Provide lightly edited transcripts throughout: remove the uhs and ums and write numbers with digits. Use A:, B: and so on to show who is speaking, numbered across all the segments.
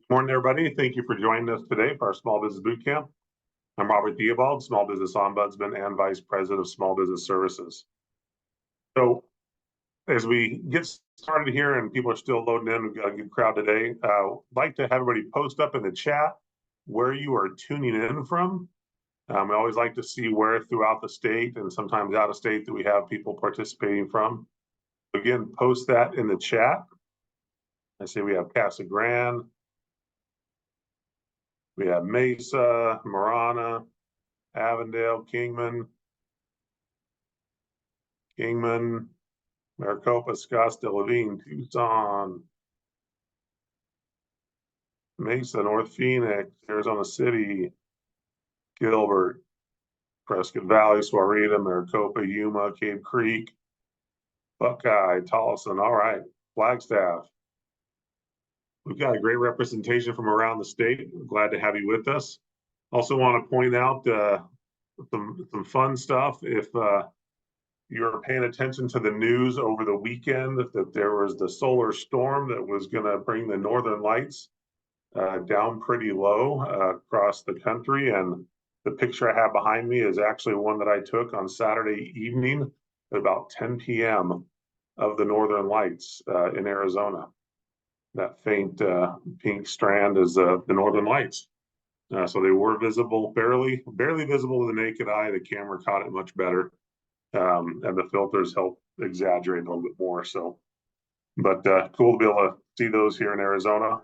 A: Morning, everybody. Thank you for joining us today for our Small Business Bootcamp. I'm Robert Theobald, Small Business Ombudsman and Vice President of Small Business Services. So as we get started here and people are still loading in, we've got a good crowd today. I'd like to have everybody post up in the chat where you are tuning in from. I always like to see where throughout the state and sometimes out of state that we have people participating from. Again, post that in the chat. I see we have Casa Grande. We have Mesa, Marana, Avondale, Kingman, Maricopa, Scottsdale, Levine, Tucson, Mesa, North Phoenix, Arizona City, Gilbert, Prescott Valley, Sahuarita, Maricopa, Yuma, Cave Creek, Buckeye, Tolleson. All right, Flagstaff. We've got a great representation from around the state. We're glad to have you with us. Also want to point out some fun stuff. If you're paying attention to the news over the weekend, that there was the solar storm that was going to bring the northern lights down pretty low across the country. And the picture I have behind me is actually one that I took on Saturday evening at about 10 p.m. of the northern lights in Arizona. That faint pink strand is the northern lights. So they were visible, barely visible to the naked eye. The camera caught it much better. And the filters help exaggerate a little bit more. So, but cool to be able to see those here in Arizona.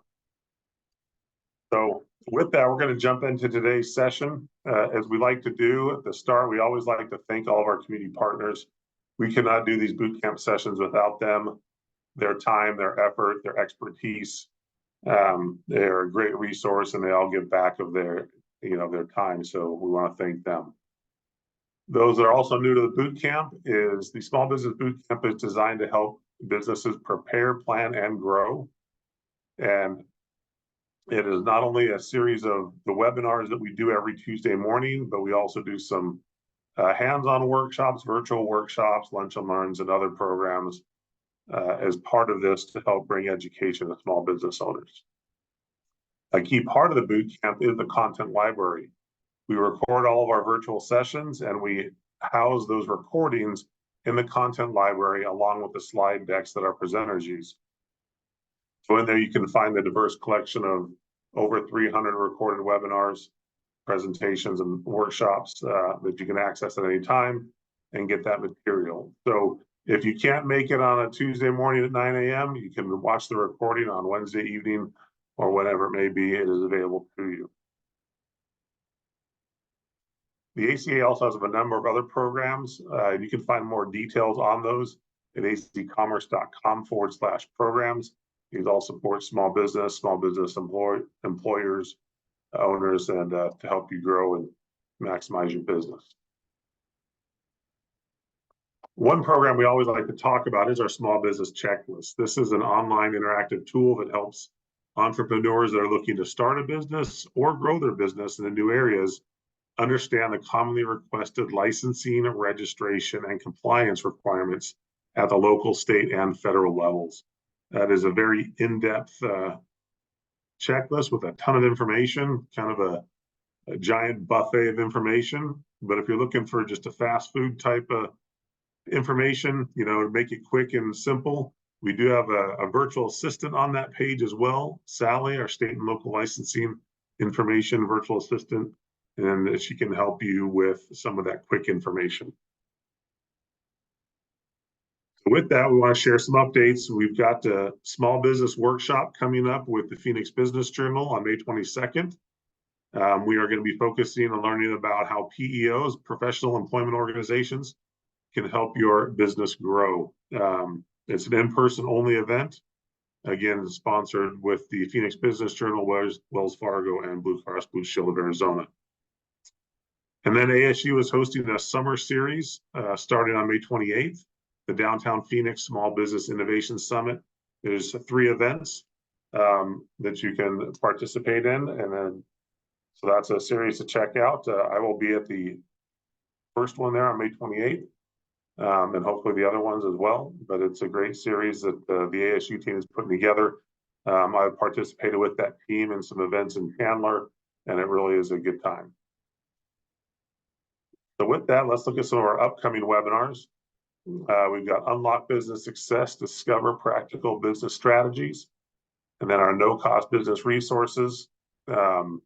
A: So with that, we're going to jump into today's session. As we like to do at the start, we always like to thank all of our community partners. We cannot do these bootcamp sessions without them. Their time, their effort, their expertise. They're a great resource, and they all give back of their time. So we want to thank them. Those that are also new to the bootcamp is the Small Business Bootcamp is designed to help businesses prepare, plan, and grow. And it is not only a series of the webinars that we do every Tuesday morning, but we also do some hands-on workshops, virtual workshops, lunch and learns, and other programs as part of this to help bring education to small business owners. A key part of the bootcamp is the content library. We record all of our virtual sessions and we house those recordings in the content library along with the slide decks that our presenters use. So in there you can find the diverse collection of over 300 recorded webinars, presentations, and workshops that you can access at any time and get that material. So if you can't make it on a Tuesday morning at 9 a.m., you can watch the recording on Wednesday evening or whenever it may be. It is available to you. The ACA also has a number of other programs. You can find more details on those at acccommerce.com/programs. These all support small business employers, owners, and to help you grow and maximize your business. One program we always like to talk about is our small business checklist. This is an online interactive tool that helps entrepreneurs that are looking to start a business or grow their business in the new areas understand the commonly requested licensing, registration, and compliance requirements at the local, state, and federal levels. That is a very in-depth checklist with a ton of information, kind of a giant buffet of information. But if you're looking for just a fast food type of information, to make it quick and simple, we do have a virtual assistant on that page as well. Sally, our state and local licensing information virtual assistant, and she can help you with some of that quick information. So with that, we want to share some updates. We've got a small business workshop coming up with the Phoenix Business Journal on May 22nd. We are going to be focusing on learning about how PEOs, professional employment organizations, can help your business grow. It's an in-person only event. Again, sponsored with the Phoenix Business Journal, Wells Fargo, and Blue Cross Blue Shield of Arizona. And then ASU is hosting a summer series starting on May 28th, the Downtown Phoenix Small Business Innovation Summit. There's 3 events that you can participate in, and then so that's a series to check out. I will be at the first one there on May 28th. And hopefully the other ones as well. But it's a great series that the ASU team is putting together. I've participated with that team in some events in Chandler, and it really is a good time. So with that, let's look at some of our upcoming webinars. We've got Unlock Business Success, Discover Practical Business Strategies, and then our no-cost business resources, and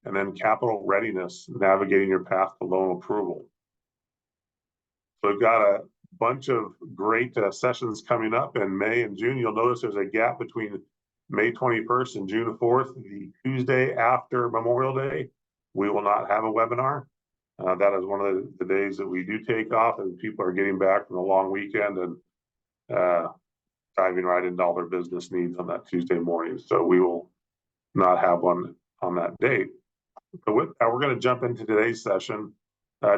A: then Capital Readiness, Navigating Your Path to Loan Approval. So we've got a bunch of great sessions coming up in May and June. You'll notice there's a gap between May 21st and June 4th, the Tuesday after Memorial Day. We will not have a webinar. That is one of the days that we do take off, and people are getting back from a long weekend and diving right into all their business needs on that Tuesday morning. So we will not have one on that date. So with that, we're going to jump into today's session.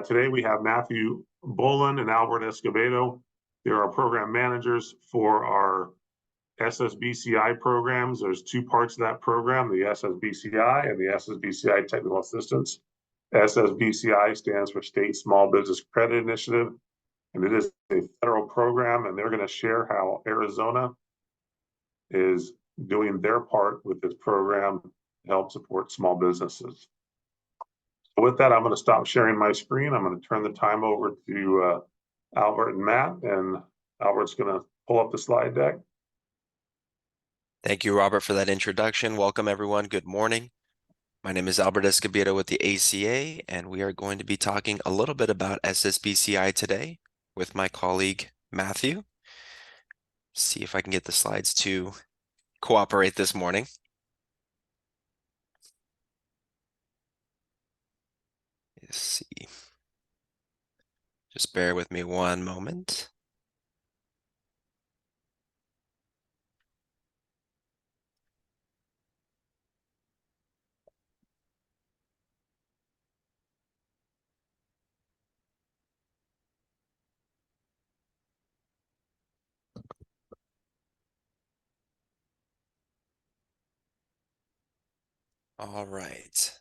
A: Today we have Matthew Bolin and Albert Escobedo. They're our program managers for our SSBCI programs. There's two parts of that program, the SSBCI and the SSBCI Technical Assistance. SSBCI stands for State Small Business Credit Initiative, and it is a federal program, and they're going to share how Arizona is doing their part with this program to help support small businesses. So with that, I'm going to stop sharing my screen. I'm going to turn the time over to Albert and Matt, and Albert's going to pull up the slide deck.
B: Thank you, Robert, for that introduction. Welcome, everyone. Good morning. My name is Albert Escobedo with the ACA, and we are going to be talking a little bit about SSBCI today with my colleague, Matthew. See if I can get the slides to cooperate this morning. Let's see. Just bear with me one moment. All right.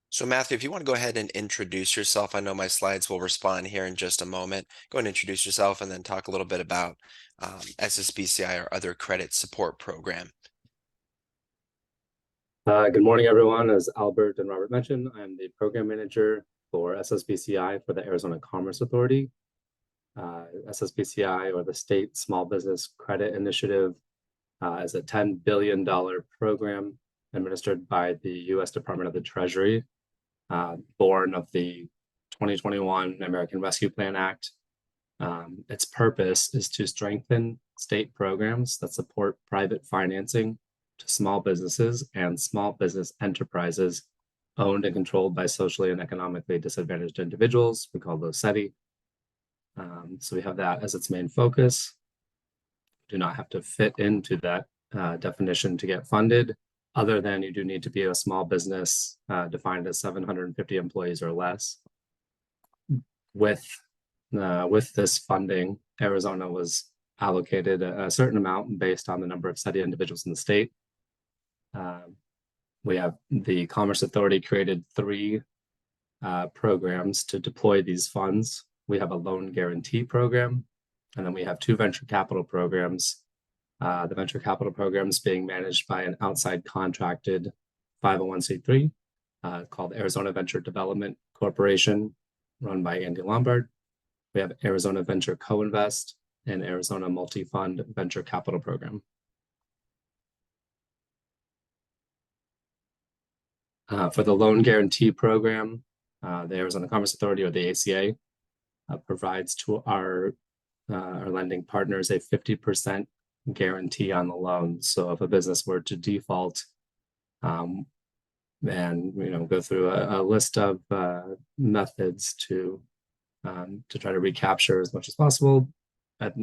B: So Matthew, if you want to go ahead and introduce yourself, I know my slides will respond here in just a moment. Go ahead and introduce yourself and then talk a little bit about SSBCI, or other credit support program.
C: Good morning, everyone. As Albert and Robert mentioned, I'm the program manager for SSBCI for the Arizona Commerce Authority. SSBCI, or the State Small Business Credit Initiative, is a $10 billion program administered by the U.S. Department of the Treasury, born of the 2021 American Rescue Plan Act. Its purpose is to strengthen state programs that support private financing to small businesses and small business enterprises owned and controlled by socially and economically disadvantaged individuals. We call those SEDI. So we have that as its main focus. Do not have to fit into that definition to get funded, other than you do need to be a small business defined as 750 employees or less. With this funding, Arizona was allocated a certain amount based on the number of SEDI individuals in the state. We have the Commerce Authority created 3 programs to deploy these funds. We have a loan guarantee program, and then we have 2 venture capital programs. The venture capital programs being managed by an outside contracted 501c3 called Arizona Venture Development Corporation, run by Andy Lombard. We have Arizona Venture Co-Invest and Arizona Multi-Fund Venture Capital Program. For the loan guarantee program, the Arizona Commerce Authority, or the ACA, provides to our lending partners a 50% guarantee on the loan. So if a business were to default, and go through a list of methods to try to recapture as much as possible,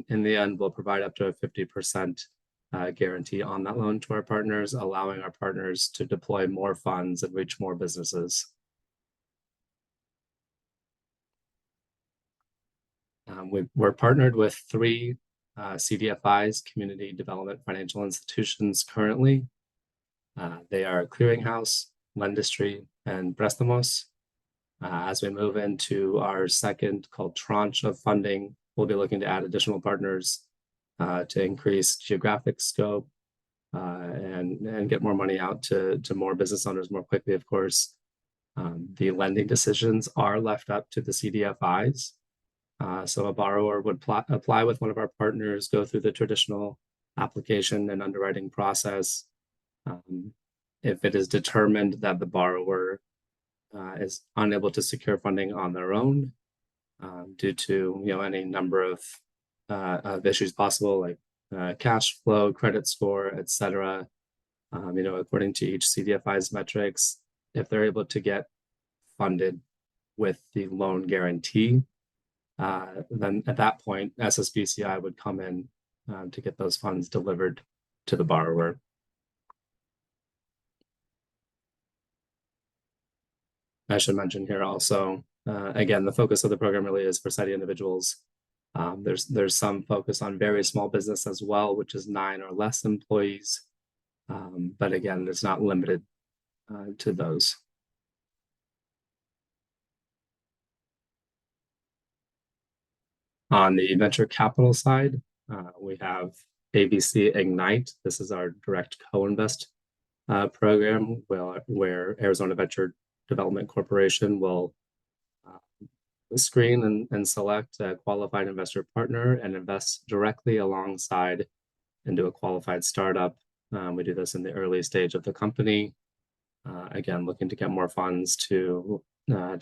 C: in the end, we'll provide up to a 50% guarantee on that loan to our partners, allowing our partners to deploy more funds and reach more businesses. We're partnered with 3 CDFIs, Community Development Financial Institutions, currently. They are clearinghouse, lendistry, and préstamos. As we move into our second called tranche of funding, we'll be looking to add additional partners to increase geographic scope and get more money out to more business owners more quickly, of course. The lending decisions are left up to the CDFIs. So a borrower would apply with one of our partners, go through the traditional application and underwriting process. If it is determined that the borrower is unable to secure funding on their own due to any number of issues possible, like cash flow, credit score, etc. According to each CDFI's metrics, if they're able to get funded with the loan guarantee, then at that point, SSBCI would come in to get those funds delivered to the borrower. I should mention here also, again, the focus of the program really is for SEDI individuals. There's some focus on very small business as well, which is 9 or less employees. But again, it's not limited to those. On the venture capital side, we have ABC Ignite. This is our direct co-invest program where Arizona Venture Development Corporation will screen and select a qualified investor partner and invest directly alongside into a qualified startup. We do this in the early stage of the company. Again, looking to get more funds to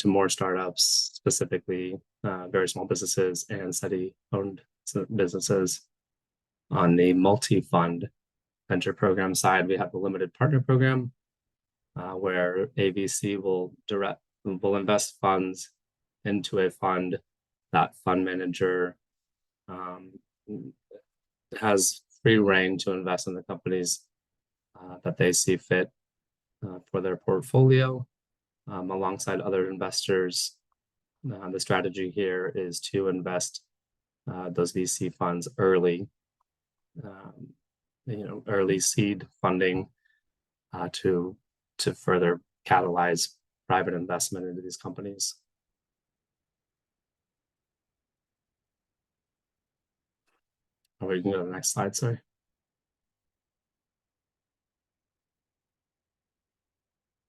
C: more startups, specifically very small businesses and SEDI-owned businesses. On the multi-fund venture program side, we have the limited partner program, where ABC will invest funds into a fund. That fund manager has free reign to invest in the companies that they see fit for their portfolio, alongside other investors. The strategy here is to invest those VC funds early, early seed funding to further catalyze private investment into these companies. Oh, we can go to the next slide, sorry.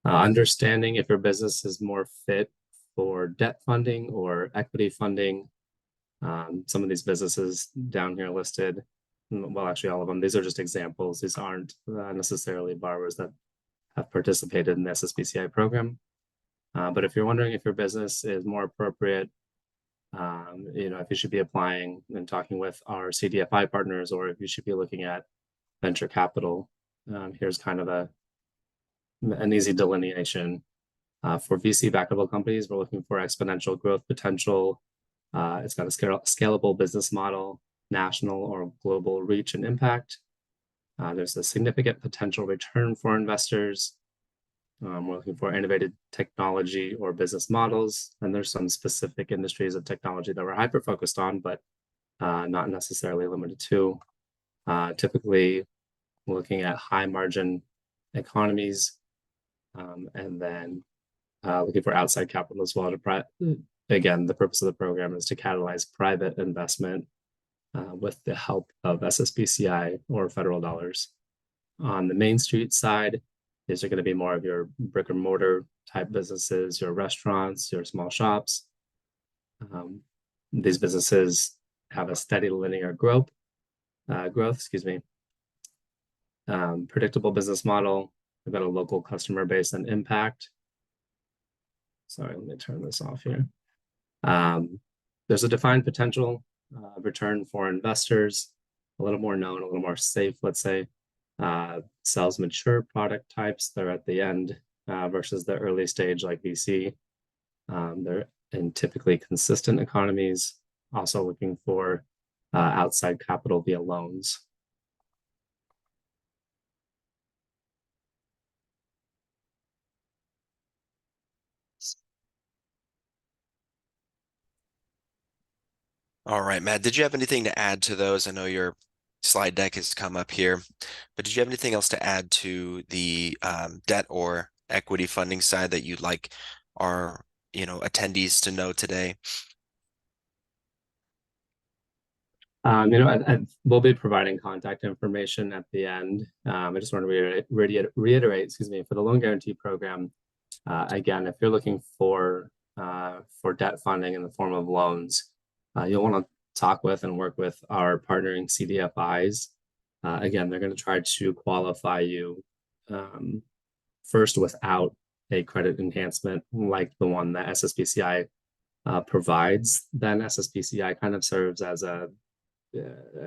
C: Understanding if your business is more fit for debt funding or equity funding. Some of these businesses down here listed, well, actually all of them, these are just examples. These aren't necessarily borrowers that have participated in the SSBCI program. But if you're wondering if your business is more appropriate, if you should be applying and talking with our CDFI partners, or if you should be looking at venture capital, here's kind of an easy delineation. For VC backable companies, we're looking for exponential growth potential. It's got a scalable business model, national or global reach and impact. There's a significant potential return for investors. We're looking for innovative technology or business models, and there's some specific industries of technology that we're hyper-focused on, but not necessarily limited to. Typically, we're looking at high margin economies, and then looking for outside capital as well. Again, the purpose of the program is to catalyze private investment with the help of SSBCI or federal dollars. On the Main Street side, these are going to be more of your brick and mortar type businesses, your restaurants, your small shops. These businesses have a steady linear growth, predictable business model. They've got a local customer base and impact. Sorry, let me turn this off here. There's a defined potential return for investors, a little more known, a little more safe, let's say. Sells mature product types. They're at the end versus the early stage like VC. They're in typically consistent economies, also looking for outside capital via loans.
B: All right, Matt, did you have anything to add to those? I know you're slide deck has come up here. But did you have anything else to add to the debt or equity funding side that you'd like our attendees to know today?
C: We'll be providing contact information at the end. I just want to reiterate, excuse me, for the loan guarantee program. Again, if you're looking for debt funding in the form of loans, you'll want to talk with and work with our partnering CDFIs. Again, they're going to try to qualify you first without a credit enhancement like the one that SSBCI provides. Then SSBCI kind of serves as a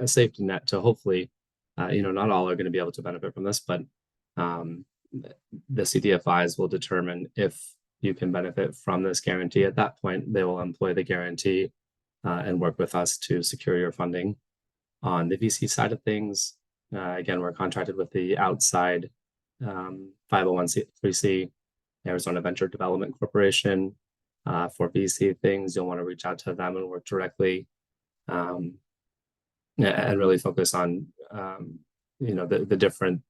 C: safety net to hopefully, not all are going to be able to benefit from this, but the CDFIs will determine if you can benefit from this guarantee. At that point, they will employ the guarantee and work with us to secure your funding. On the VC side of things, again, we're contracted with the outside 501c3c Arizona Venture Development Corporation. For VC things, you'll want to reach out to them and work directly and really focus on the different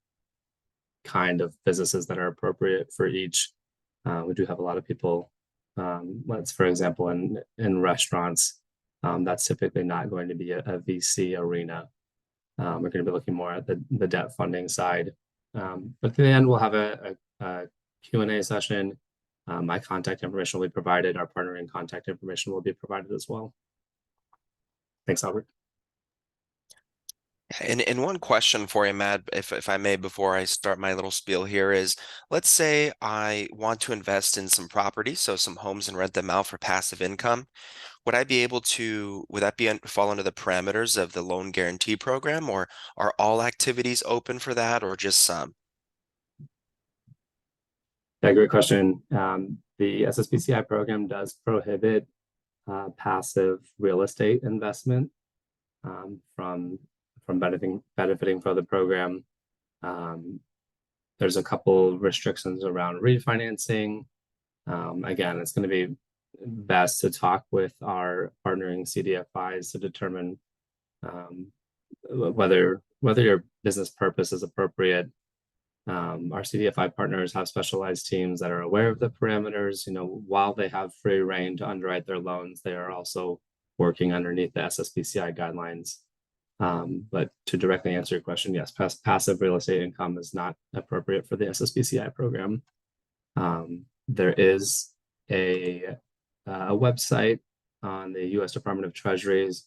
C: kind of businesses that are appropriate for each. We do have a lot of people, let's for example, in restaurants, that's typically not going to be a VC arena. We're going to be looking more at the debt funding side. But at the end, we'll have a Q&A session. My contact information will be provided. Our partnering contact information will be provided as well. Thanks, Albert.
B: And one question for you, Matt, if I may, before I start my little spiel here is, let's say I want to invest in some property, so some homes, and rent them out for passive income. Would that fall under the parameters of the loan guarantee program, or are all activities open for that, or just some?
C: Yeah, great question. The SSBCI program does prohibit passive real estate investment from benefiting from the program. There's a couple restrictions around refinancing. Again, it's going to be best to talk with our partnering CDFIs to determine whether your business purpose is appropriate. Our CDFI partners have specialized teams that are aware of the parameters. While they have free rein to underwrite their loans, they are also working underneath the SSBCI guidelines. But to directly answer your question, yes, passive real estate income is not appropriate for the SSBCI program. There is a website on the U.S. Department of Treasury's.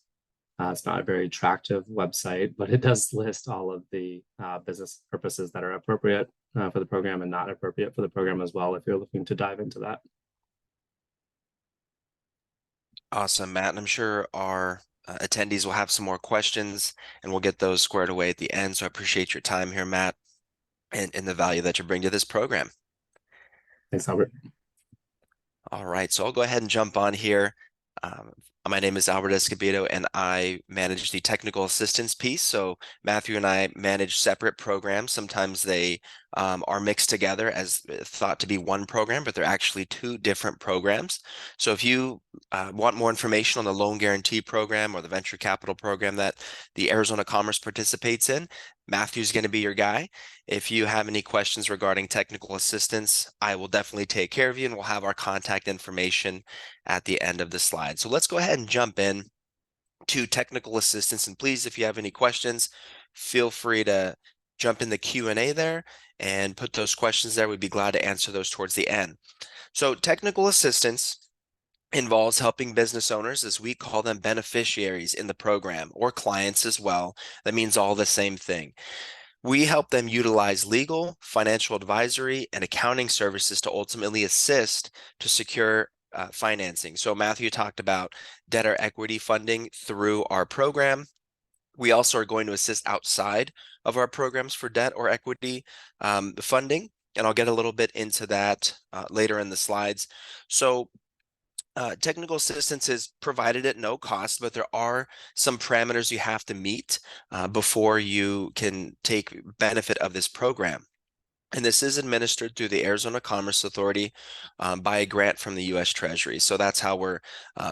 C: It's not a very attractive website, but it does list all of the business purposes that are appropriate for the program and not appropriate for the program as well, if you're looking to dive into that.
B: Awesome, Matt. And I'm sure our attendees will have some more questions, and we'll get those squared away at the end. So I appreciate your time here, Matt, and the value that you bring to this program.
C: Thanks, Albert.
B: All right, so I'll go ahead and jump on here. My name is Albert Escobedo, and I manage the technical assistance piece. So Matthew and I manage separate programs. Sometimes they are mixed together as thought to be one program, but they're actually two different programs. So if you want more information on the loan guarantee program or the venture capital program that the Arizona Commerce participates in, Matthew's going to be your guy. If you have any questions regarding technical assistance, I will definitely take care of you, and we'll have our contact information at the end of the slide. So let's go ahead and jump in to technical assistance. And please, if you have any questions, feel free to jump in the Q&A there and put those questions there. We'd be glad to answer those towards the end. So technical assistance involves helping business owners, as we call them, beneficiaries in the program, or clients as well. That means all the same thing. We help them utilize legal, financial advisory, and accounting services to ultimately assist to secure financing. So Matthew talked about debt or equity funding through our program. We also are going to assist outside of our programs for debt or equity funding, and I'll get a little bit into that later in the slides. So technical assistance is provided at no cost, but there are some parameters you have to meet before you can take benefit of this program. And this is administered through the Arizona Commerce Authority by a grant from the U.S. Treasury. So that's how we're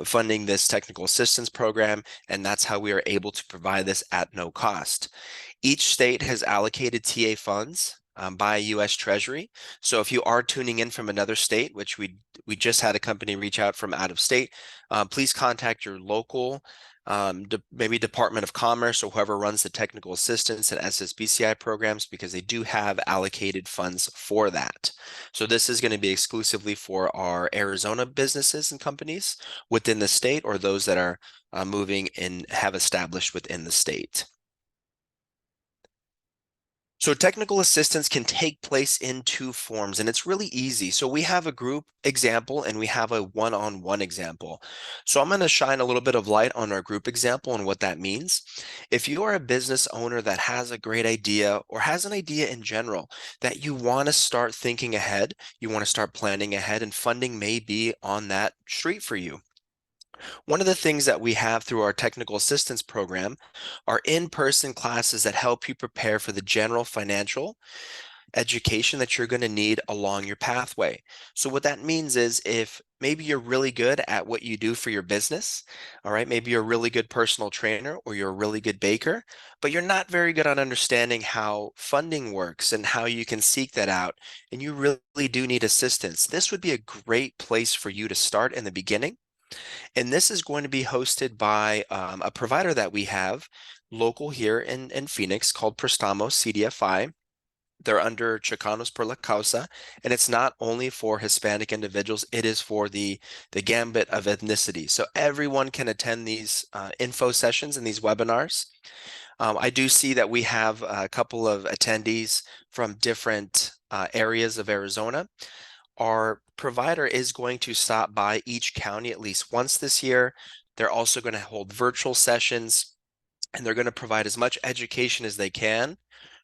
B: funding this technical assistance program, and that's how we are able to provide this at no cost. Each state has allocated TA funds by U.S. Treasury. So if you are tuning in from another state, which we just had a company reach out from out of state, please contact your local maybe Department of Commerce or whoever runs the technical assistance and SSBCI programs, because they do have allocated funds for that. So this is going to be exclusively for our Arizona businesses and companies within the state, or those that are moving and have established within the state. So technical assistance can take place in two forms, and it's really easy. So we have a group example and we have a one-on-one example. So I'm going to shine a little bit of light on our group example and what that means. If you are a business owner that has a great idea, or has an idea in general that you want to start thinking ahead, you want to start planning ahead, and funding may be on that street for you. One of the things that we have through our technical assistance program are in-person classes that help you prepare for the general financial education that you're going to need along your pathway. So what that means is, if maybe you're really good at what you do for your business, all right, maybe you're a really good personal trainer or you're a really good baker, but you're not very good on understanding how funding works and how you can seek that out, and you really do need assistance, this would be a great place for you to start in the beginning. And this is going to be hosted by a provider that we have local here in Phoenix called Prestamos CDFI. They're under Chicanos por la Causa, and it's not only for Hispanic individuals, it is for the gambit of ethnicity. So everyone can attend these info sessions and these webinars. I do see that we have a couple of attendees from different areas of Arizona. Our provider is going to stop by each county at least once this year. They're also going to hold virtual sessions, and they're going to provide as much education as they can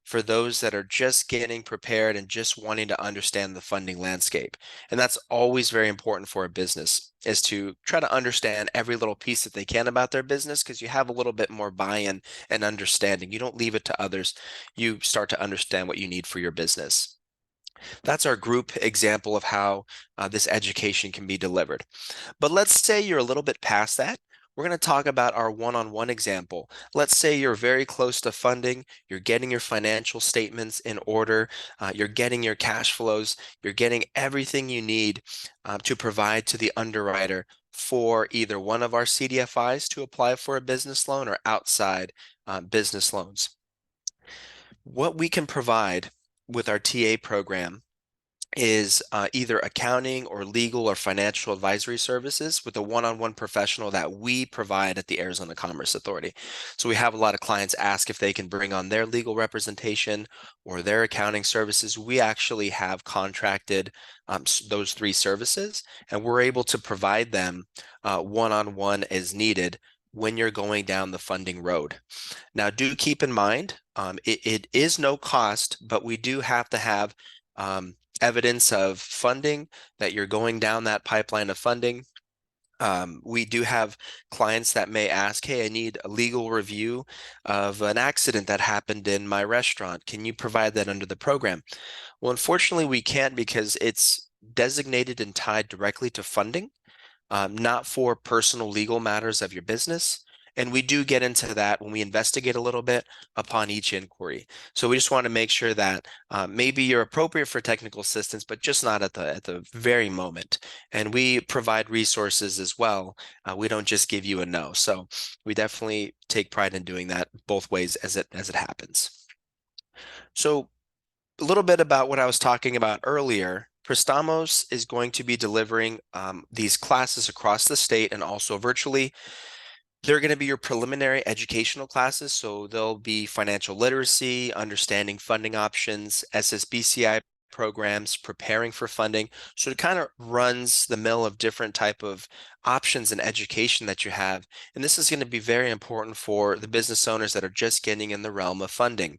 B: for those that are just getting prepared and just wanting to understand the funding landscape. And that's always very important for a business, is to try to understand every little piece that they can about their business, because you have a little bit more buy-in and understanding. You don't leave it to others. You start to understand what you need for your business. That's our group example of how this education can be delivered. But let's say you're a little bit past that. We're going to talk about our one-on-one example. Let's say you're very close to funding, you're getting your financial statements in order, you're getting your cash flows, you're getting everything you need to provide to the underwriter for either one of our CDFIs to apply for a business loan, or outside business loans. What we can provide with our TA program is either accounting or legal or financial advisory services with a one-on-one professional that we provide at the Arizona Commerce Authority. So we have a lot of clients ask if they can bring on their legal representation or their accounting services. We actually have contracted those three services, and we're able to provide them one-on-one as needed when you're going down the funding road. Now, do keep in mind, it is no cost, but we do have to have evidence of funding, that you're going down that pipeline of funding. We do have clients that may ask, hey, I need a legal review of an accident that happened in my restaurant. Can you provide that under the program? Well, unfortunately, we can't, because it's designated and tied directly to funding, not for personal legal matters of your business. And we do get into that when we investigate a little bit upon each inquiry. So we just want to make sure that maybe you're appropriate for technical assistance, but just not at the very moment. And we provide resources as well. We don't just give you a no. So we definitely take pride in doing that both ways as it happens. So a little bit about what I was talking about earlier. Prestamos is going to be delivering these classes across the state and also virtually. They're going to be your preliminary educational classes. So they'll be financial literacy, understanding funding options, SSBCI programs, preparing for funding. So it kind of runs the mill of different type of options and education that you have. And this is going to be very important for the business owners that are just getting in the realm of funding.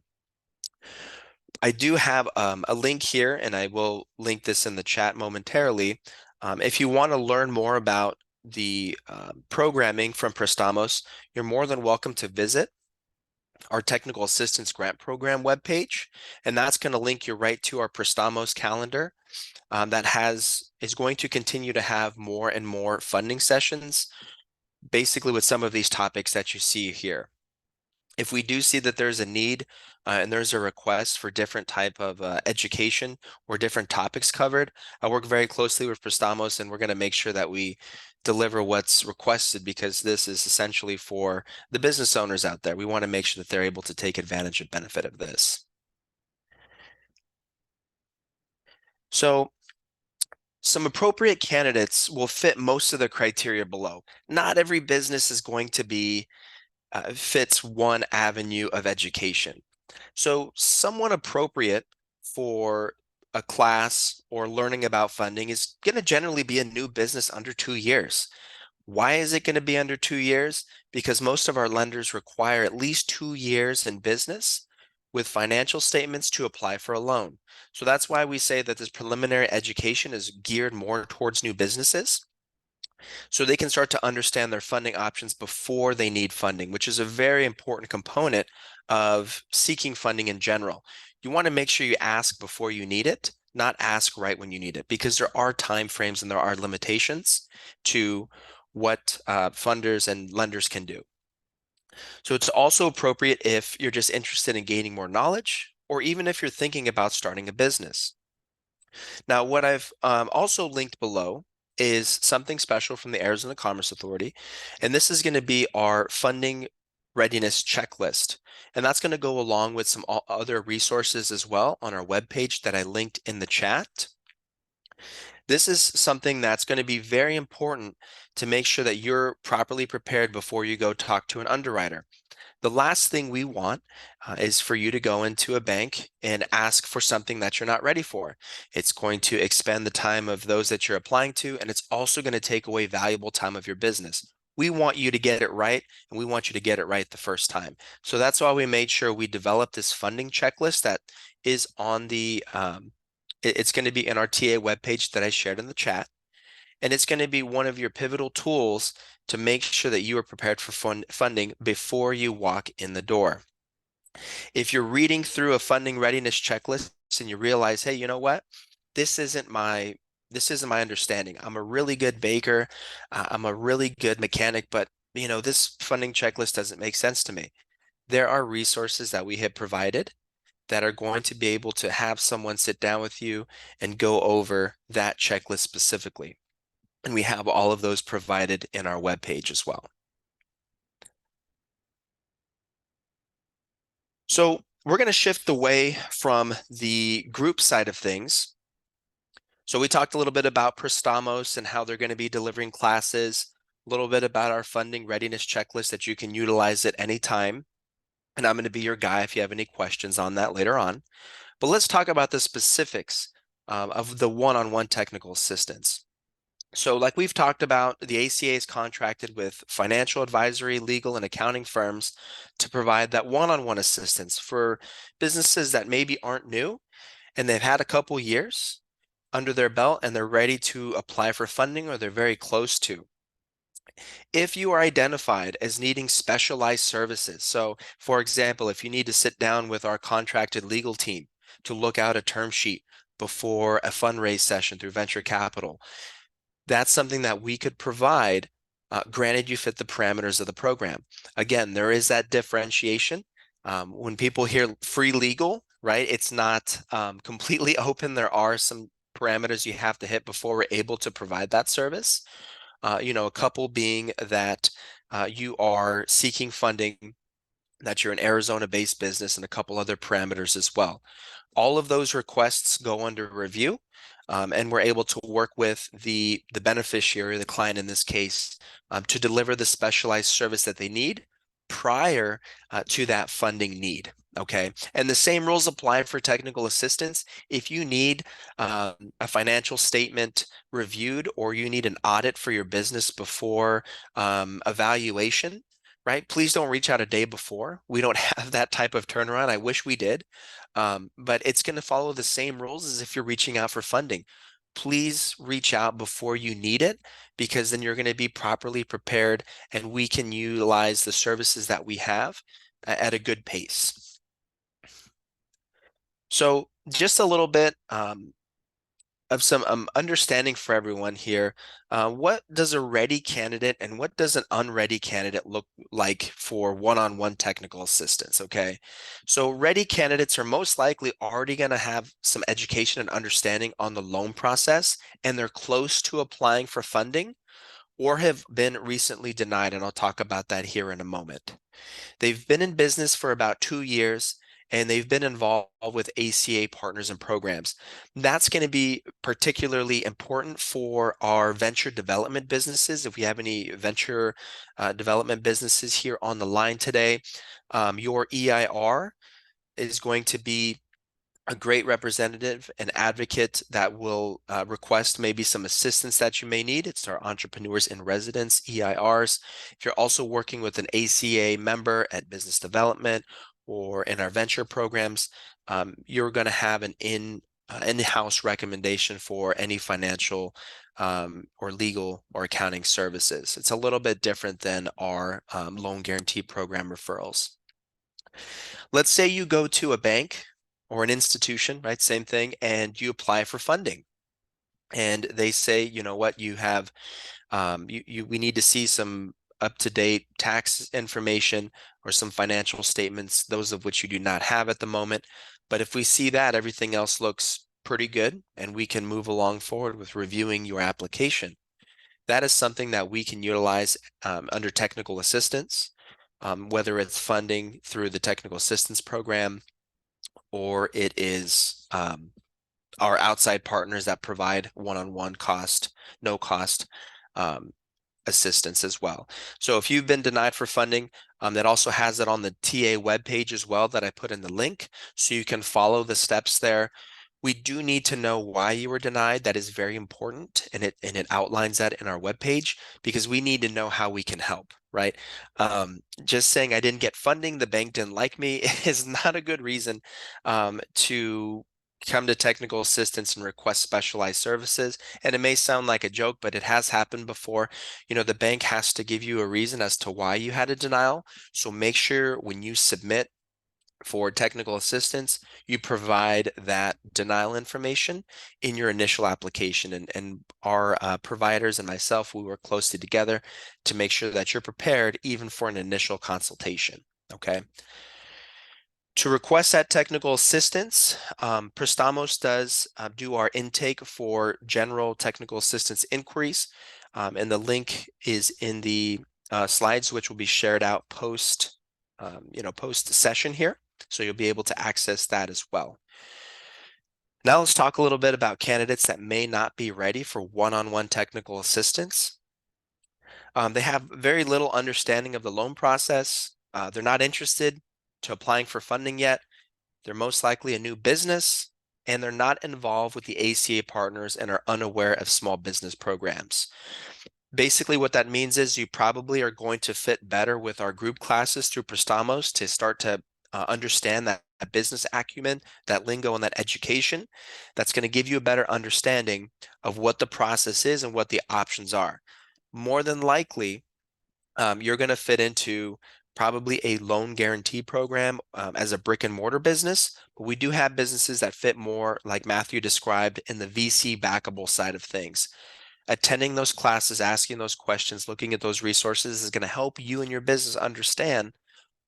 B: I do have a link here, and I will link this in the chat momentarily. If you want to learn more about the programming from Prestamos, you're more than welcome to visit. our Technical Assistance Grant Program webpage, and that's going to link you right to our Prestamos calendar is going to continue to have more and more funding sessions, basically with some of these topics that you see here. If we do see that there's a need and there's a request for different type of education or different topics covered, I work very closely with Prestamos, and we're going to make sure that we deliver what's requested, because this is essentially for the business owners out there. We want to make sure that they're able to take advantage and benefit of this. So some appropriate candidates will fit most of the criteria below. Not every business is going to be fits one avenue of education. So someone appropriate for a class or learning about funding is going to generally be a new business under 2 years. Why is it going to be under 2 years? Because most of our lenders require at least 2 years in business with financial statements to apply for a loan. So that's why we say that this preliminary education is geared more towards new businesses, so they can start to understand their funding options before they need funding, which is a very important component of seeking funding in general. You want to make sure you ask before you need it, not ask right when you need it, because there are time frames and there are limitations to what funders and lenders can do. So it's also appropriate if you're just interested in gaining more knowledge, or even if you're thinking about starting a business. Now, what I've also linked below is something special from the Arizona Commerce Authority, and this is going to be our funding readiness checklist. And that's going to go along with some other resources as well on our webpage that I linked in the chat. This is something that's going to be very important to make sure that you're properly prepared before you go talk to an underwriter. The last thing we want is for you to go into a bank and ask for something that you're not ready for. It's going to expend the time of those that you're applying to, and it's also going to take away valuable time of your business. We want you to get it right, and we want you to get it right the first time. So that's why we made sure we developed this funding checklist that is on the, it's going to be in our TA webpage that I shared in the chat. And it's going to be one of your pivotal tools to make sure that you are prepared for funding before you walk in the door. If you're reading through a funding readiness checklist and you realize, hey, you know what? This isn't my understanding. I'm a really good baker. I'm a really good mechanic, but this funding checklist doesn't make sense to me. There are resources that we have provided that are going to be able to have someone sit down with you and go over that checklist specifically. And we have all of those provided in our webpage as well. So we're going to shift away from the group side of things. So we talked a little bit about Prestamos and how they're going to be delivering classes, a little bit about our funding readiness checklist that you can utilize at any time. And I'm going to be your guy if you have any questions on that later on. But let's talk about the specifics of the one-on-one technical assistance. So like we've talked about, the ACA is contracted with financial advisory, legal, and accounting firms to provide that one-on-one assistance for businesses that maybe aren't new and they've had a couple years under their belt and they're ready to apply for funding, or they're very close to. If you are identified as needing specialized services, so for example, if you need to sit down with our contracted legal team to look out a term sheet before a fundraise session through venture capital, that's something that we could provide, granted you fit the parameters of the program. Again, there is that differentiation. When people hear free legal, right, it's not completely open. There are some parameters you have to hit before we're able to provide that service. A couple being that you are seeking funding, that you're an Arizona-based business, and a couple other parameters as well. All of those requests go under review, and we're able to work with the beneficiary, the client in this case, to deliver the specialized service that they need prior to that funding need. Okay, and the same rules apply for technical assistance. If you need a financial statement reviewed, or you need an audit for your business before evaluation, right? Please don't reach out a day before. We don't have that type of turnaround. I wish we did, but it's going to follow the same rules as if you're reaching out for funding. Please reach out before you need it, because then you're going to be properly prepared and we can utilize the services that we have at a good pace. So just a little bit of some understanding for everyone here. What does a ready candidate and what does an unready candidate look like for one-on-one technical assistance? Okay, so ready candidates are most likely already going to have some education and understanding on the loan process, and they're close to applying for funding or have been recently denied, and I'll talk about that here in a moment. They've been in business for about 2 years, and they've been involved with ACA partners and programs. That's going to be particularly important for our venture development businesses. If we have any venture development businesses here on the line today, your EIR is going to be a great representative, an advocate that will request maybe some assistance that you may need. It's our entrepreneurs in residence, EIRs. If you're also working with an ACA member at business development or in our venture programs, you're going to have an in-house recommendation for any financial or legal or accounting services. It's a little bit different than our loan guarantee program referrals. Let's say you go to a bank or an institution, right? Same thing, and you apply for funding. And they say, you know what, you have, we need to see some up-to-date tax information or some financial statements, those of which you do not have at the moment. But if we see that, everything else looks pretty good, and we can move along forward with reviewing your application. That is something that we can utilize under technical assistance, whether it's funding through the technical assistance program, or it is our outside partners that provide one-on-one cost, no cost assistance as well. So if you've been denied for funding, that also has it on the TA webpage as well that I put in the link, so you can follow the steps there. We do need to know why you were denied. That is very important, and it outlines that in our webpage, because we need to know how we can help, right? Just saying I didn't get funding, the bank didn't like me is not a good reason to come to technical assistance and request specialized services. And it may sound like a joke, but it has happened before. You know, the bank has to give you a reason as to why you had a denial. So make sure when you submit for technical assistance, you provide that denial information in your initial application. And our providers and myself, we work closely together to make sure that you're prepared even for an initial consultation, okay? To request that technical assistance, Prestamos does do our intake for general technical assistance inquiries, and the link is in the slides, which will be shared out post session here. So you'll be able to access that as well. Now let's talk a little bit about candidates that may not be ready for one-on-one technical assistance. They have very little understanding of the loan process. They're not interested to applying for funding yet. They're most likely a new business, and they're not involved with the ACA partners and are unaware of small business programs. Basically, what that means is you probably are going to fit better with our group classes through Prestamos to start to understand that business acumen, that lingo, and that education. That's going to give you a better understanding of what the process is and what the options are. More than likely, you're going to fit into probably a loan guarantee program as a brick and mortar business, but we do have businesses that fit more, like Matthew described, in the VC backable side of things. Attending those classes, asking those questions, looking at those resources is going to help you and your business understand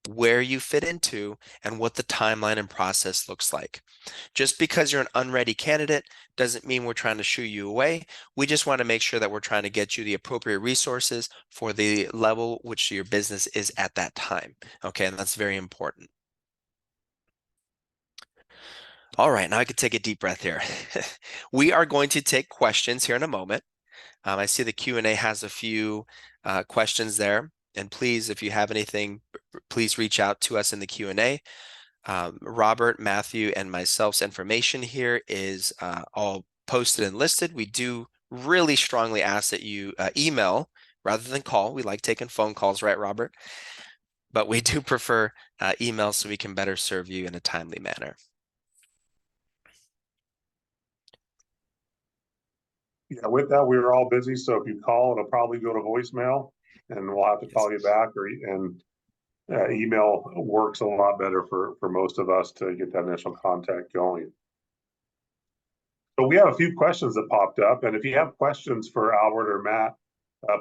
B: where you fit into and what the timeline and process looks like. Just because you're an unready candidate doesn't mean we're trying to shoo you away. We just want to make sure that we're trying to get you the appropriate resources for the level which your business is at that time. Okay, and that's very important. All right, now I can take a deep breath here. We are going to take questions here in a moment. I see the Q&A has a few questions there. And please, if you have anything, please reach out to us in the Q&A. Robert, Matthew, and myself's information here is all posted and listed. We do really strongly ask that you email rather than call. We like taking phone calls, right, Robert? But we do prefer email so we can better serve you in a timely manner.
A: Yeah, with that, we were all busy, so if you call, it'll probably go to voicemail, and we'll have to call you back, email works a lot better for most of us to get that initial contact going. So we have a few questions that popped up, and if you have questions for Albert or Matt,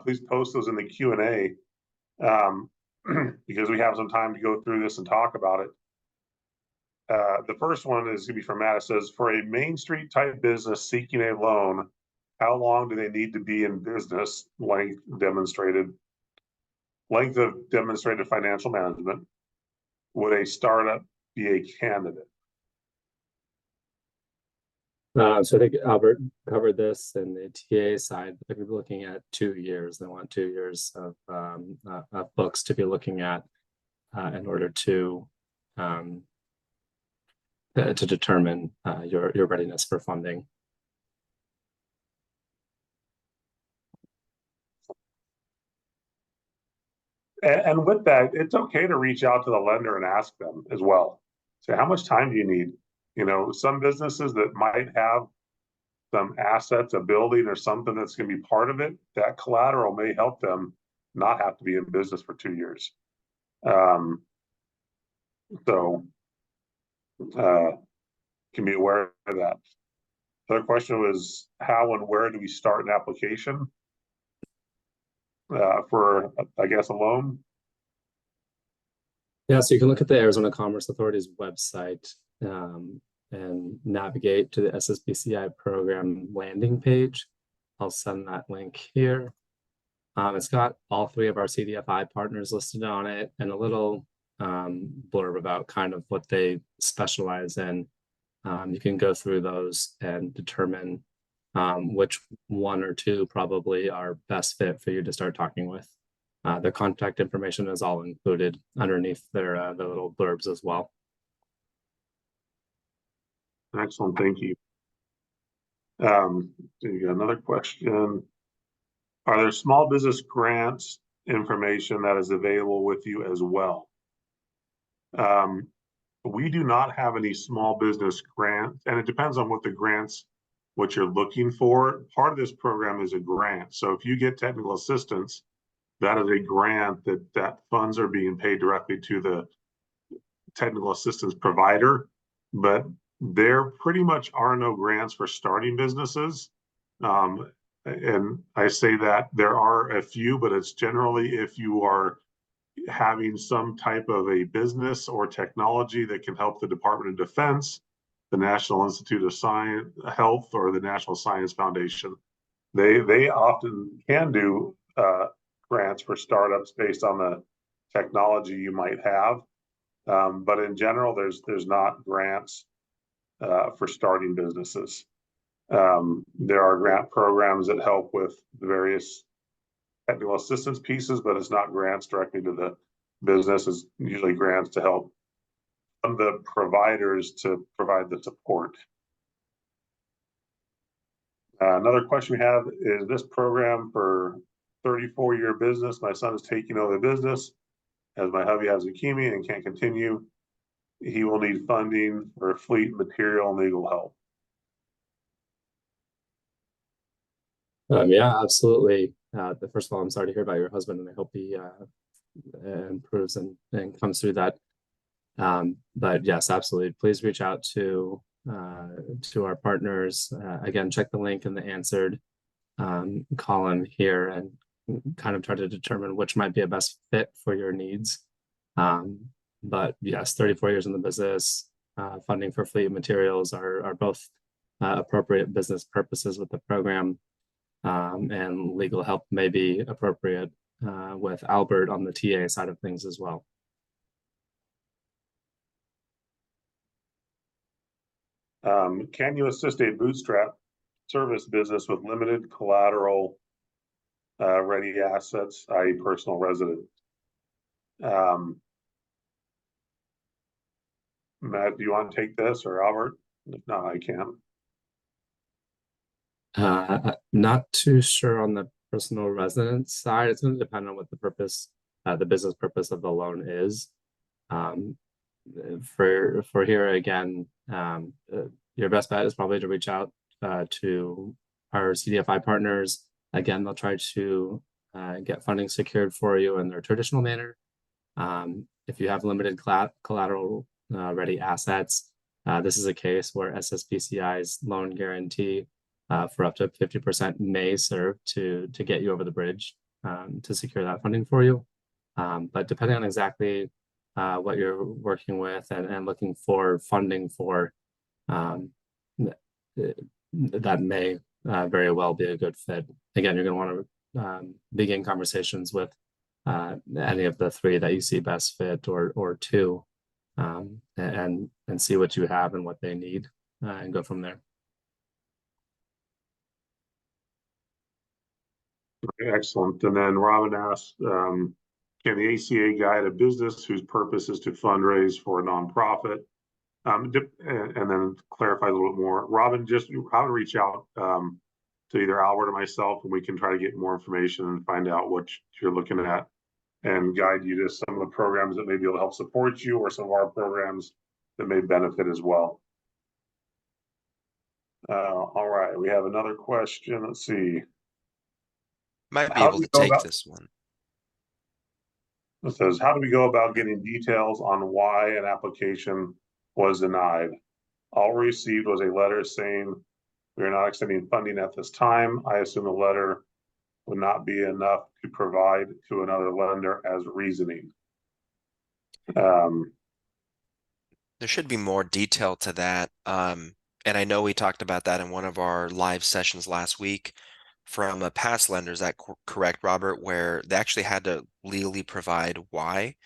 A: please post those in the Q&A, because we have some time to go through this and talk about it. The first one is going to be from Matt. It says, for a Main Street type business seeking a loan, how long do they need to be in business? Length of demonstrated financial management. Would a startup be a candidate?
C: So I think Albert covered this in the TA side. They're going to be looking at 2 years. They want 2 years of books to be looking at in order to determine your readiness for funding.
A: And with that, it's okay to reach out to the lender and ask them as well. Say, how much time do you need? You know, some businesses that might have some assets, a building or something that's going to be part of it, that collateral may help them not have to be in business for 2 years. Can be aware of that. The other question was, how and where do we start an application for, I guess, a loan?
C: Yeah, so you can look at the Arizona Commerce Authority's website and navigate to the SSBCI program landing page. I'll send that link here. It's got all 3 of our CDFI partners listed on it and a little blurb about kind of what they specialize in. You can go through those and determine which 1 or 2 probably are best fit for you to start talking with. Their contact information is all included underneath their little blurbs as well.
A: Excellent, thank you. You got another question. Are there small business grants information that is available with you as well? We do not have any small business grants, and it depends on what you're looking for. Part of this program is a grant. So if you get technical assistance, that is a grant that funds are being paid directly to the technical assistance provider, but there pretty much are no grants for starting businesses. And I say that there are a few, but it's generally if you are having some type of a business or technology that can help the Department of Defense, the National Institute of Science, Health, or the National Science Foundation. They often can do grants for startups based on the technology you might have. But in general, there's not grants for starting businesses. There are grant programs that help with the various technical assistance pieces, but it's not grants directly to the business. It's usually grants to help the providers to provide the support. Another question we have is this program for 34-year business. My son is taking over the business as my hubby has leukemia and can't continue. He will need funding for fleet, material, and legal help.
C: Yeah, absolutely. First of all, I'm sorry to hear about your husband, and I hope he improves and comes through that. But yes, absolutely. Please reach out to our partners. Again, check the link in the answered column here and kind of try to determine which might be a best fit for your needs. But yes, 34 years in the business, funding for fleet materials are both appropriate business purposes with the program. And legal help may be appropriate with Albert on the TA side of things as well.
A: Can you assist a bootstrap service business with limited collateral ready assets, i.e. personal residence? Matt, do you want to take this, or Albert? If not, I can.
C: Not too sure on the personal residence side. It's going to depend on what the purpose, the business purpose of the loan is. For here again, your best bet is probably to reach out to our CDFI partners. Again, they'll try to get funding secured for you in their traditional manner. If you have limited collateral ready assets, this is a case where SSBCI's loan guarantee for up to 50% may serve to get you over the bridge to secure that funding for you. But depending on exactly what you're working with and looking for funding for, that may very well be a good fit. Again, you're going to want to begin conversations with any of the three that you see best fit, or two, and see what you have and what they need, and go from there.
A: Excellent. And then Robin asked, can the ACA guide a business whose purpose is to fundraise for a nonprofit? And then clarify a little bit more. Robin, I would reach out to either Albert or myself, and we can try to get more information and find out what you're looking at and guide you to some of the programs that maybe will help support you, or some of our programs that may benefit as well. All right, we have another question. Let's see.
B: Might be able to take this one.
A: It says, how do we go about getting details on why an application was denied? All we received was a letter saying we are not extending funding at this time. I assume the letter would not be enough to provide to another lender as reasoning.
B: There should be more detail to that. And I know we talked about that in one of our live sessions last week from a past lender. Is that correct, Robert, where they actually had to legally provide why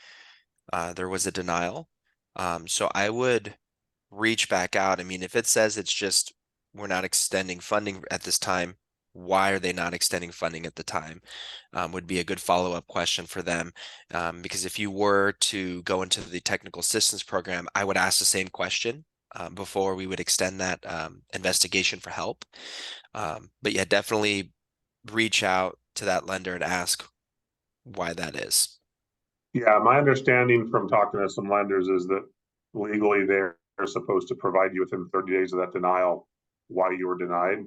B: there was a denial? So I would reach back out. I mean, if it says it's just we're not extending funding at this time, why are they not extending funding at the time? Would be a good follow-up question for them. Because if you were to go into the technical assistance program, I would ask the same question before we would extend that investigation for help. But yeah, definitely reach out to that lender and ask why that is.
A: Yeah, my understanding from talking to some lenders is that legally they're supposed to provide you within 30 days of that denial why you were denied.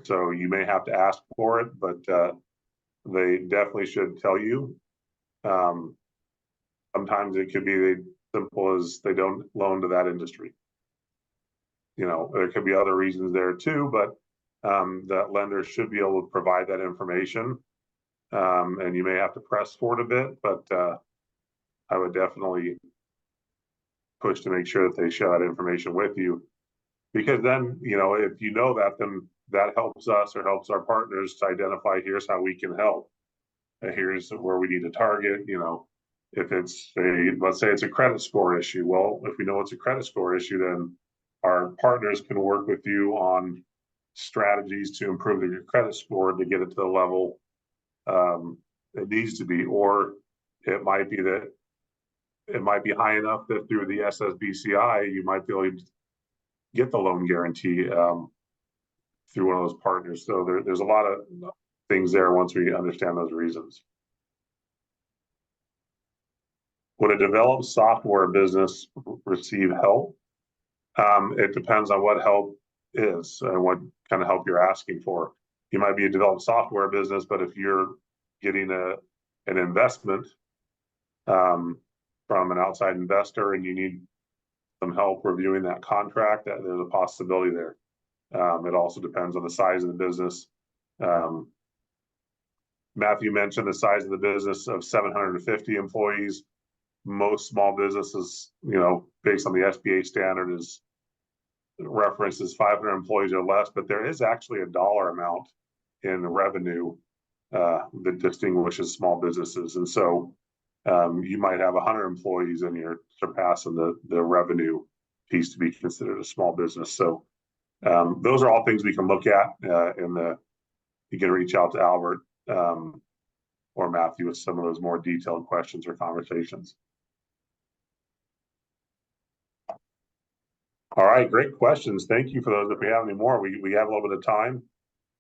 A: So you may have to ask for it, but they definitely should tell you. Sometimes it could be as simple as they don't loan to that industry. You know, there could be other reasons there too, but that lender should be able to provide that information. And you may have to press for it a bit, but I would definitely push to make sure that they share that information with you, because then, you know, if you know that, then that helps us or helps our partners to identify, here's how we can help. Here's where we need to target. You know, if it's let's say it's a credit score issue. Well, if we know it's a credit score issue, then our partners can work with you on strategies to improve your credit score to get it to the level it needs to be. Or it might be that it might be high enough that through the SSBCI, you might be able to get the loan guarantee through one of those partners. So there's a lot of things there once we understand those reasons. Would a developed software business receive help? It depends on what help is and what kind of help you're asking for. You might be a developed software business, but if you're getting an investment from an outside investor and you need some help reviewing that contract, that there's a possibility there. It also depends on the size of the business. Matthew mentioned the size of the business of 750 employees. Most small businesses, you know, based on the SBA standard, is references 500 employees or less, but there is actually a dollar amount in revenue that distinguishes small businesses. And so you might have 100 employees and you're surpassing the revenue piece to be considered a small business. So those are all things we can look at you can reach out to Albert or Matthew with some of those more detailed questions or conversations. All right, great questions. Thank you for those. If we have any more, we have a little bit of time,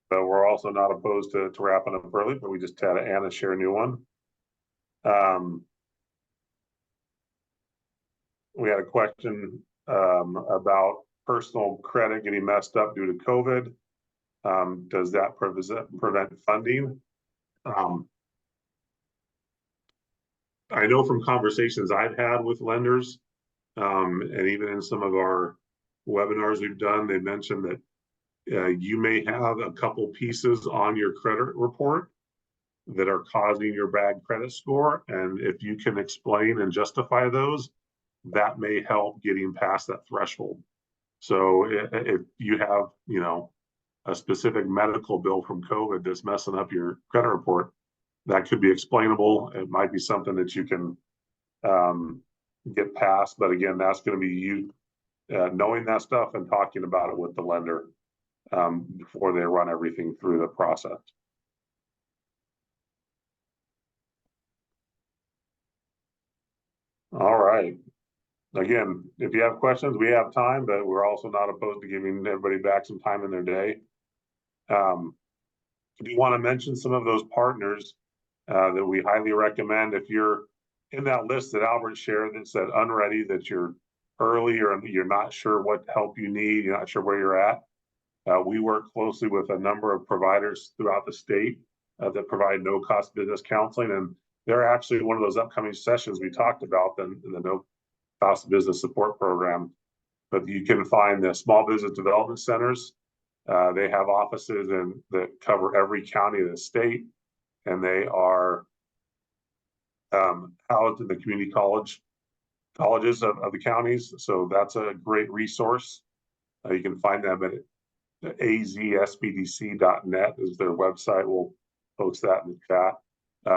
A: but we're also not opposed to wrapping up early, but we just had Anna share a new one. We had a question about personal credit getting messed up due to COVID. Does that prevent funding? I know from conversations I've had with lenders, and even in some of our webinars we've done, they mentioned that you may have a couple pieces on your credit report that are causing your bad credit score. And if you can explain and justify those, that may help getting past that threshold. So if you have, a specific medical bill from COVID that's messing up your credit report, that could be explainable. It might be something that you can get past. But again, that's going to be you knowing that stuff and talking about it with the lender before they run everything through the process. All right. Again, if you have questions, we have time, but we're also not opposed to giving everybody back some time in their day. If you want to mention some of those partners that we highly recommend, if you're in that list that Albert shared that said unready, that you're early or you're not sure what help you need, you're not sure where you're at, we work closely with a number of providers throughout the state that provide no-cost business counseling, and they're actually one of those upcoming sessions we talked about in the no-cost business support program. But you can find the small business development centers. They have offices that cover every county of the state, and they are housed in the community colleges of the counties. So that's a great resource. You can find them at azsbdc.net is their website. We'll post that in the chat.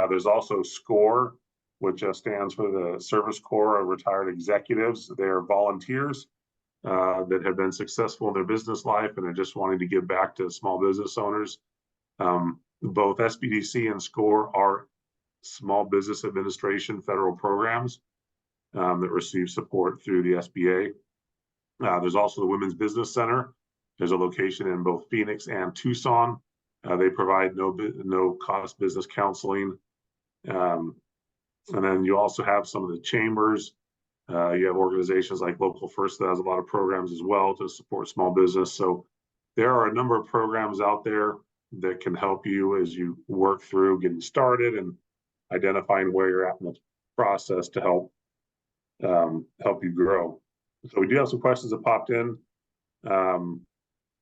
A: There's also SCORE, which stands for the Service Corps of Retired Executives. They're volunteers that have been successful in their business life and are just wanting to give back to small business owners. Both SBDC and SCORE are Small Business Administration federal programs that receive support through the SBA. There's also the Women's Business Center. There's a location in both Phoenix and Tucson. They provide no-cost business counseling. And then you also have some of the chambers. You have organizations like Local First that has a lot of programs as well to support small business. So there are a number of programs out there that can help you as you work through getting started and identifying where you're at in the process to help you grow. So we do have some questions that popped in.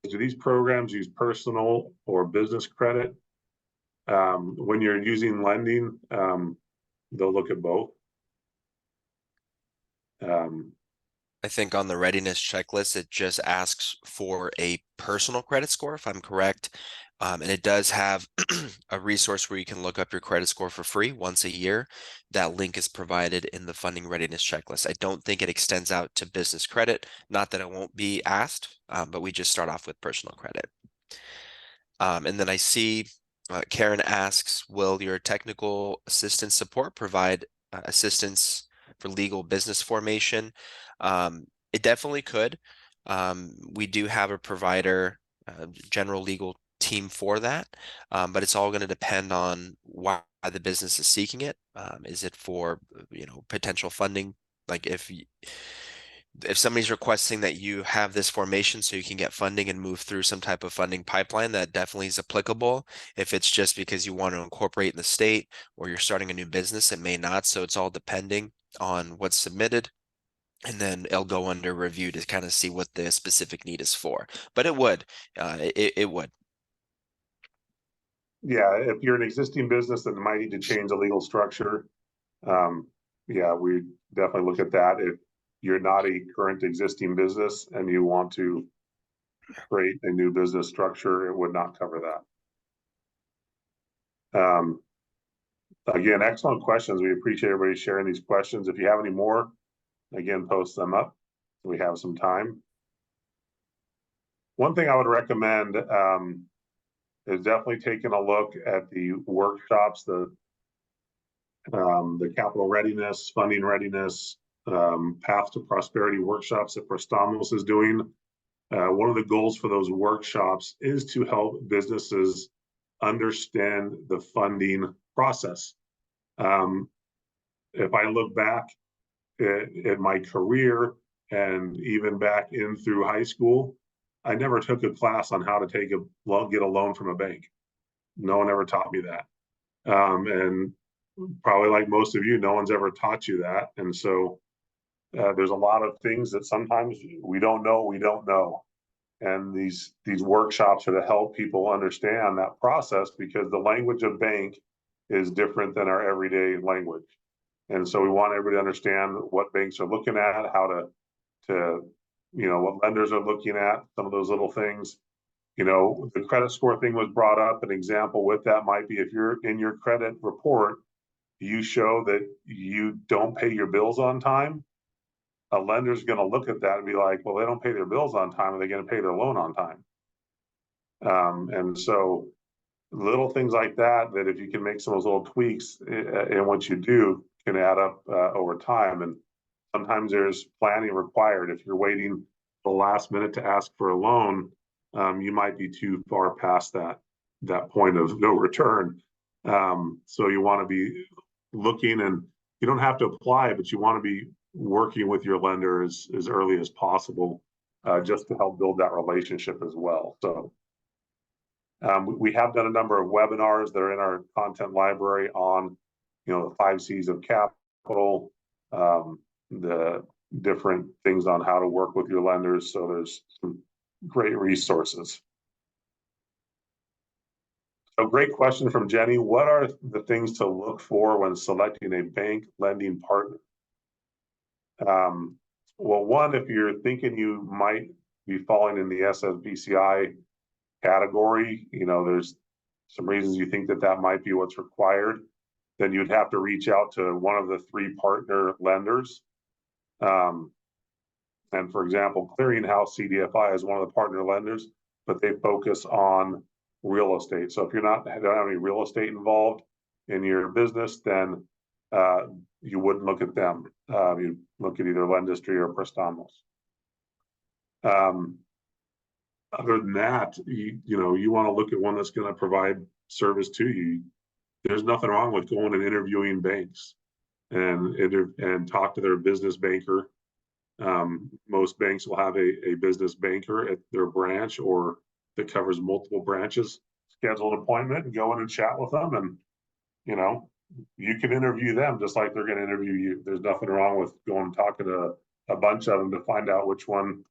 A: Do these programs use personal or business credit? When you're using lending, they'll look at both.
B: I think on the readiness checklist, it just asks for a personal credit score, if I'm correct. And it does have a resource where you can look up your credit score for free once a year. That link is provided in the funding readiness checklist. I don't think it extends out to business credit. Not that it won't be asked, but we just start off with personal credit. And then I see Karen asks, will your technical assistance support provide assistance for legal business formation? It definitely could. We do have a provider, general legal team for that, but it's all going to depend on why the business is seeking it. Is it for potential funding? Like if somebody's requesting that you have this formation so you can get funding and move through some type of funding pipeline, that definitely is applicable. If it's just because you want to incorporate in the state or you're starting a new business, it may not. So it's all depending on what's submitted. And then it'll go under review to kind of see what the specific need is for. But it would. It would.
A: Yeah, if you're an existing business that might need to change the legal structure, yeah, we definitely look at that. If you're not a current existing business and you want to create a new business structure, it would not cover that. Again, excellent questions. We appreciate everybody sharing these questions. If you have any more, again, post them up so we have some time. One thing I would recommend is definitely taking a look at the workshops, the capital readiness, funding readiness, path to prosperity workshops that Prestamos is doing. One of the goals for those workshops is to help businesses understand the funding process. If I look back at my career and even back in through high school, I never took a class on how to get a loan from a bank. No one ever taught me that. And probably like most of you, no one's ever taught you that. And so there's a lot of things that sometimes we don't know. And these workshops are to help people understand that process, because the language of bank is different than our everyday language. And so we want everybody to understand what banks are looking at, how to what lenders are looking at, some of those little things. The credit score thing was brought up. An example with that might be, if you're in your credit report, you show that you don't pay your bills on time, a lender's going to look at that and be like, well, they don't pay their bills on time, are they going to pay their loan on time? And so little things like that, that if you can make some of those little tweaks in what you do, can add up over time. And sometimes there's planning required. If you're waiting the last minute to ask for a loan, you might be too far past that point of no return. So you want to be looking, and you don't have to apply, but you want to be working with your lender as early as possible, just to help build that relationship as well. So we have done a number of webinars that are in our content library on, the 5 C's of capital, the different things on how to work with your lenders. So there's some great resources. So great question from Jenny. What are the things to look for when selecting a bank lending partner? Well, one, if you're thinking you might be falling in the SSBCI category, there's some reasons you think that might be what's required, then you'd have to reach out to one of the 3 partner lenders. And for example, Clearinghouse CDFI is one of the partner lenders, but they focus on real estate. So if you're don't have any real estate involved in your business, then you wouldn't look at them. You look at either Lendistry or Prestamos. Other than that, you want to look at one that's going to provide service to you. There's nothing wrong with going and interviewing banks and talk to their business banker. Most banks will have a business banker at their branch, or that covers multiple branches. Schedule an appointment and go in and chat with them, and you can interview them just like they're going to interview you. There's nothing wrong with going and talking to a bunch of them to find out which one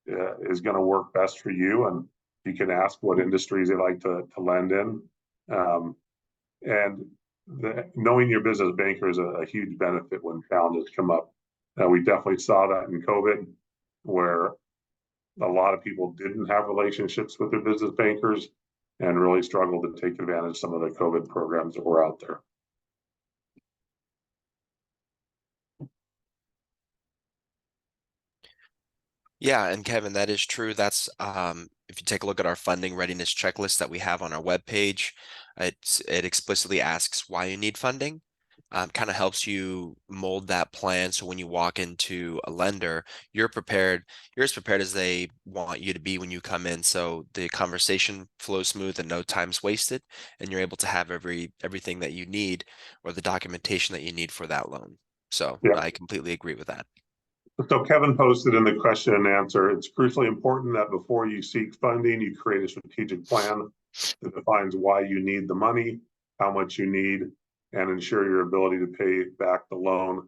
A: is going to work best for you. And you can ask what industries they like to lend in. And knowing your business banker is a huge benefit when challenges come up. We definitely saw that in COVID, where a lot of people didn't have relationships with their business bankers and really struggled to take advantage of some of the COVID programs that were out there.
B: Yeah, and Kevin, that is true. That's if you take a look at our funding readiness checklist that we have on our webpage, it explicitly asks why you need funding. Kind of helps you mold that plan, so when you walk into a lender, you're as prepared as they want you to be when you come in, so the conversation flows smooth and no time's wasted, and you're able to have everything that you need, or the documentation that you need for that loan. So
A: yeah.
B: I completely agree with that.
A: So Kevin posted in the question and answer, it's crucially important that before you seek funding, you create a strategic plan that defines why you need the money, how much you need, and ensure your ability to pay back the loan.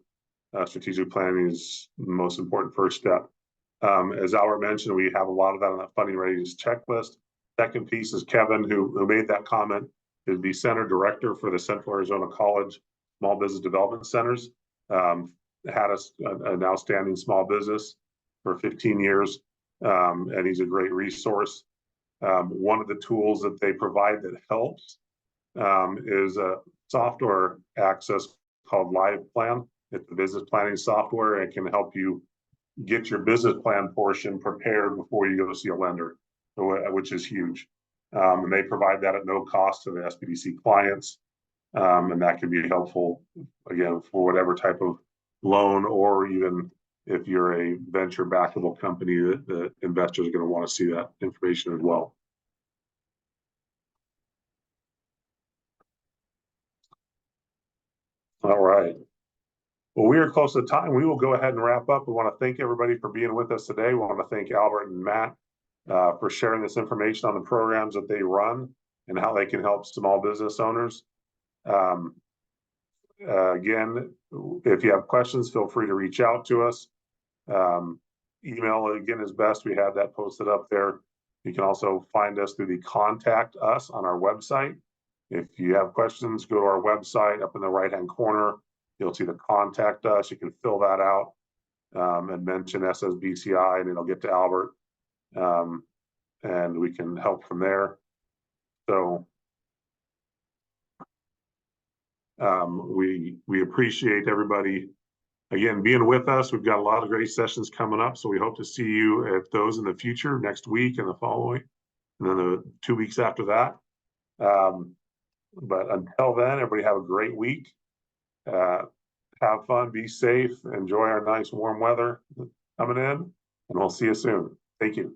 A: Strategic planning is the most important first step. As Albert mentioned, we have a lot of that on that funding readiness checklist. Second piece is Kevin, who made that comment, is the center director for the Central Arizona College Small Business Development Centers. Had an outstanding small business for 15 years, and he's a great resource. One of the tools that they provide that helps is a software access called Live Plan. It's a business planning software. It can help you get your business plan portion prepared before you go see a lender, which is huge. And they provide that at no cost to the SBDC clients. And that can be helpful, again, for whatever type of loan, or even if you're a venture backable company, the investors are going to want to see that information as well. All right. Well, we are close to time. We will go ahead and wrap up. We want to thank everybody for being with us today. We want to thank Albert and Matt for sharing this information on the programs that they run and how they can help small business owners. Again, if you have questions, feel free to reach out to us. Email again is best. We have that posted up there. You can also find us through the contact us on our website. If you have questions, go to our website up in the right-hand corner. You'll see the contact us. You can fill that out and mention SSBCI, and it'll get to Albert. And we can help from there. So we appreciate everybody again being with us. We've got a lot of great sessions coming up, so we hope to see you at those in the future, next week and the following, and then the 2 weeks after that. But until then, everybody have a great week. Have fun, be safe, enjoy our nice warm weather coming in, and we'll see you soon. Thank you.